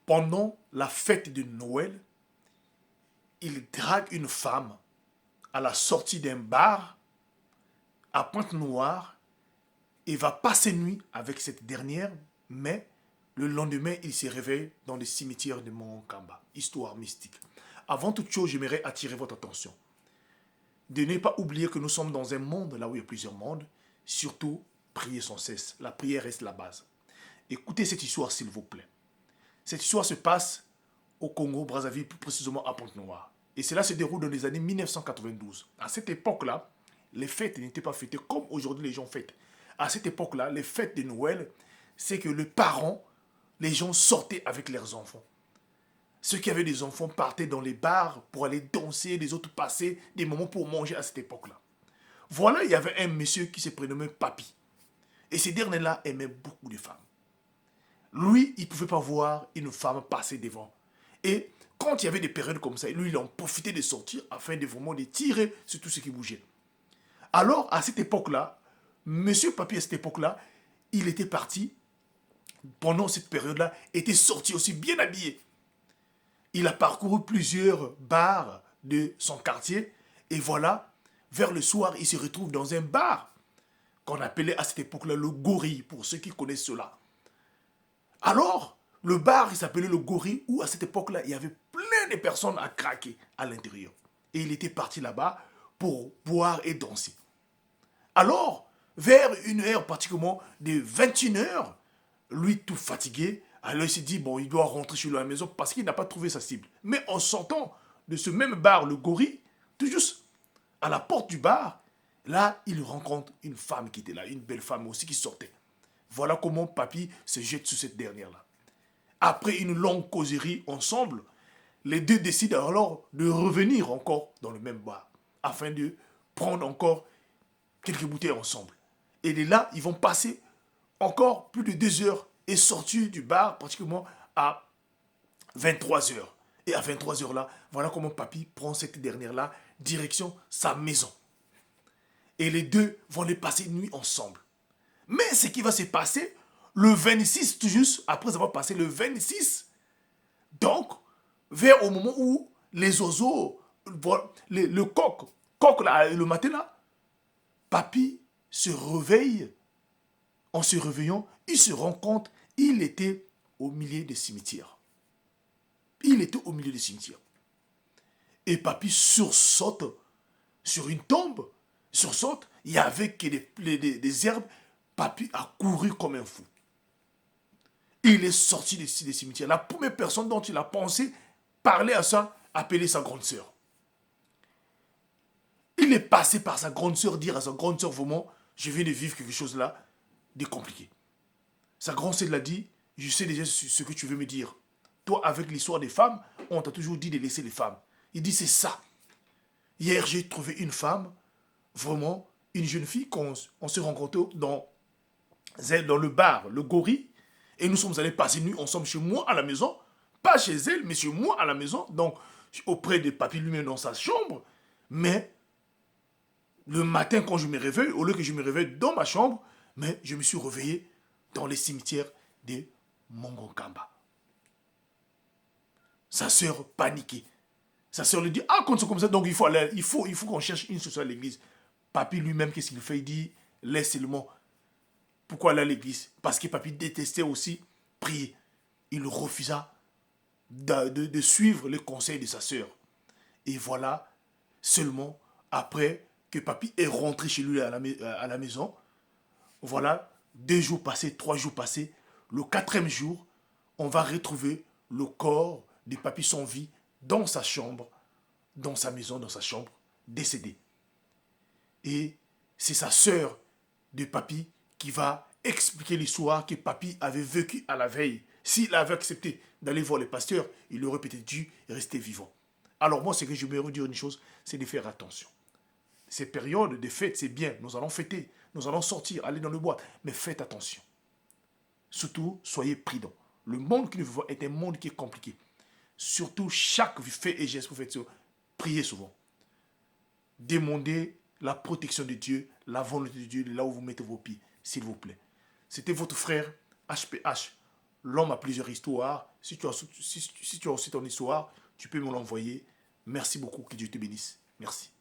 pendant la fête de Noël, il drague une femme à la sortie d'un bar à Pointe-Noire et va passer nuit avec cette dernière, mais le lendemain, il se réveille dans le cimetière de Montcamba. Histoire mystique. Avant toute chose, j'aimerais attirer votre attention. De ne pas oublier que nous sommes dans un monde, là où il y a plusieurs mondes, surtout, priez sans cesse. La prière reste la base. Écoutez cette histoire, s'il vous plaît. Cette histoire se passe au Congo, Brazzaville, plus précisément à Pointe-Noire. Et cela se déroule dans les années 1992. À cette époque-là, les fêtes n'étaient pas fêtées comme aujourd'hui les gens fêtent. À cette époque-là, les fêtes de Noël, c'est que les parents, les gens sortaient avec leurs enfants. Ceux qui avaient des enfants partaient dans les bars pour aller danser, les autres passaient des moments pour manger à cette époque-là. Voilà, il y avait un monsieur qui se prénommait Papy. Et ce dernier-là aimait beaucoup de femmes. Lui, il ne pouvait pas voir une femme passer devant. Et quand il y avait des périodes comme ça, lui, il en profitait de sortir afin de vraiment de tirer sur tout ce qui bougeait. Alors, à cette époque-là, monsieur Papy, à cette époque-là, il était parti, pendant cette période-là, était sorti aussi bien habillé. Il a parcouru plusieurs bars de son quartier. Et voilà, vers le soir, il se retrouve dans un bar qu'on appelait à cette époque-là le Gorille, pour ceux qui connaissent cela. Alors, le bar, il s'appelait le Gorille, où à cette époque-là, il y avait plein de personnes à craquer à l'intérieur. Et il était parti là-bas pour boire et danser. Alors, vers une heure pratiquement de 21 heures, lui tout fatigué, alors il s'est dit, bon, il doit rentrer chez lui à la maison parce qu'il n'a pas trouvé sa cible. Mais en sortant de ce même bar, le Gorille, tout juste à la porte du bar, là, il rencontre une femme qui était là, une belle femme aussi qui sortait. Voilà comment Papy se jette sur cette dernière-là. Après une longue causerie ensemble, les deux décident alors de revenir encore dans le même bar, afin de prendre encore quelques bouteilles ensemble. Et de là, ils vont passer encore plus de 2 heures et sortir du bar pratiquement à 23 heures. Et à 23 heures là, voilà comment Papy prend cette dernière-là, direction sa maison. Et les deux vont les passer une nuit ensemble. Mais ce qui va se passer le 26, tout juste après avoir passé le 26, donc, vers au moment où les oiseaux, le coq là, le matin là, Papy se réveille. En se réveillant, il se rend compte il était au milieu des cimetières. Il était au milieu des cimetières. Et Papy sursaute sur une tombe. Sursaute, il y avait que des herbes. Papy a couru comme un fou. Il est sorti des cimetières. La première personne dont il a pensé parler à ça, appeler sa grande sœur. Il est passé par sa grande sœur, dire à sa grande sœur, vraiment, je viens de vivre quelque chose là de compliqué. Sa grande sœur l'a dit, je sais déjà ce que tu veux me dire. Toi, avec l'histoire des femmes, on t'a toujours dit de laisser les femmes. Il dit, c'est ça. Hier, j'ai trouvé une femme, vraiment, une jeune fille qu'on s'est rencontré dans le bar, le Gorille, et nous sommes allés passer une nuit ensemble chez moi à la maison, pas chez elle, mais chez moi à la maison, donc auprès de Papy lui-même dans sa chambre, mais le matin quand je me réveille, au lieu que je me réveille dans ma chambre, mais je me suis réveillé dans les cimetières de Mongokamba. Sa sœur paniquée. Sa sœur lui dit, ah, quand c'est comme ça, donc il faut qu'on cherche une solution à l'église. Papy lui-même, qu'est-ce qu'il fait? Il dit, laisse seulement. Pourquoi aller à l'église? Parce que Papy détestait aussi prier. Il refusa de suivre les conseils de sa sœur. Et voilà, seulement après que Papy est rentré chez lui à la maison, voilà, 2 jours passés, 3 jours passés, le 4e jour, on va retrouver le corps de Papy sans vie dans sa chambre, dans sa maison, dans sa chambre, décédé. Et c'est sa sœur de Papy qui va expliquer l'histoire que Papy avait vécue à la veille. S'il avait accepté d'aller voir le pasteur, il aurait peut-être dû rester vivant. Alors moi, ce que je veux dire une chose, c'est de faire attention. Ces périodes de fête, c'est bien, nous allons fêter, nous allons sortir, aller dans le bois, mais faites attention. Surtout, soyez prudents. Le monde que nous vivons est un monde qui est compliqué. Surtout, chaque fait et geste que vous faites, priez souvent. Demandez la protection de Dieu, la volonté de Dieu, là où vous mettez vos pieds, s'il vous plaît. C'était votre frère HPH L'homme a plusieurs histoires. Si tu as aussi ton histoire, tu peux me l'envoyer. Merci beaucoup. Que Dieu te bénisse. Merci.